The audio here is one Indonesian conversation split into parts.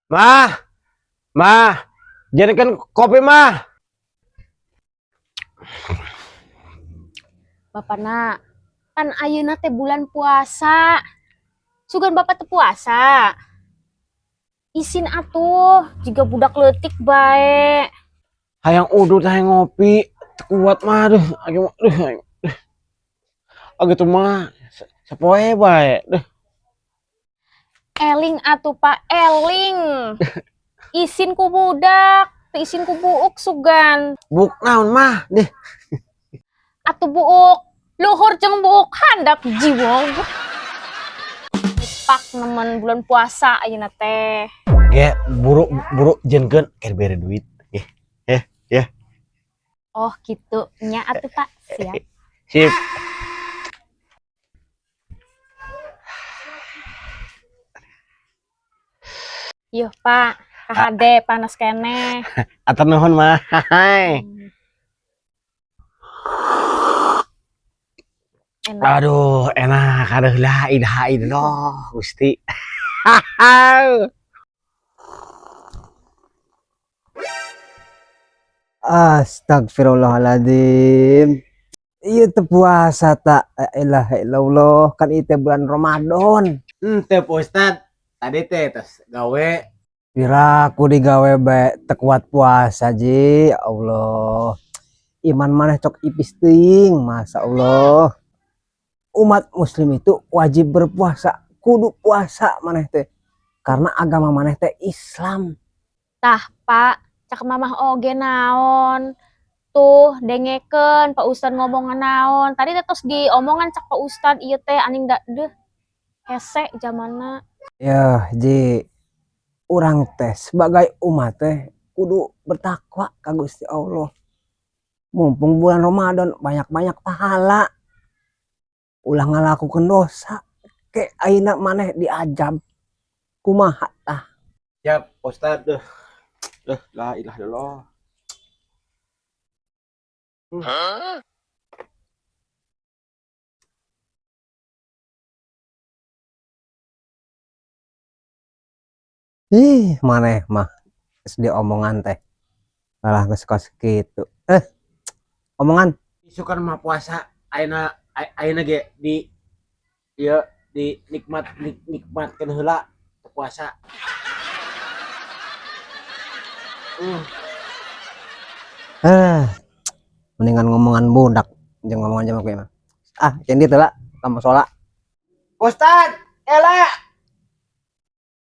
Mah, mah, jadikan kopi mah. Bapak nak, kan ayeuna teh bulan puasa. Sugan bapak teh puasa. Isin atuh, jika budak letik bae. Hayang udut hayang ngopi. Kuat mah aduh, agak tuh mah sapoe bae. Duh, Eling atuh Pak, eling. Isin ku budak, teu isin ku buuk sugan. buk naon mah deh. Atuh buuk, luhur jeung buuk handap jiwog. Pak nemen bulan puasa ayeuna teh. Ge buru buru jenkeun keur bere duit. Ya. Oh gitu, nya atuh Pak, siap. Sip. Yuh Pak, KHD panas keneh. Atur nuhun mah. Hai. Enak. Aduh, enak. Aduh, la ilaha illallah, Gusti. Astagfirullahaladzim. Iya teu puasa tak ilaha illallah kan itu bulan Ramadan. Teh Ustad, tadi teh tos gawe Piraku digawe bae teu kuat puasa ji. Ya Allah. Iman maneh cok ipis teuing, masa Allah. Umat muslim itu wajib berpuasa, kudu puasa maneh teh. Karena agama maneh teh Islam. Tah Pak, cak mamah oge naon. Tuh dengeken Pak Ustad ngomongan naon. Tadi teh tos diomongan cak Pak Ustad ieu teh aning da deuh hese zamanna. Ya, ji urang teh sebagai umat teh kudu bertakwa ka Gusti Allah. Mumpung bulan Ramadan banyak-banyak pahala. Ulah ngalakukeun dosa ke ayeuna maneh diajab. Kumaha tah? siap Ustad. Duh, la ilaha illallah. Ih, maneh mah geus diomongan teh. Malah geus kos kitu. Omongan Isukan mah puasa ayeuna ge di ieu di nikmatkeun heula puasa. mendingan ngomongan budak jeung ngomongan jamak mah. Cendi teh lah kamu sholat. Ustad, ela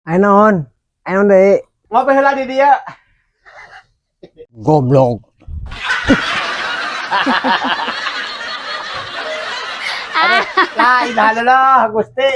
Ayo naon? Ayo naon deui? ngopi heula di dieu. Goblok. La ilaha illallah, Gusti.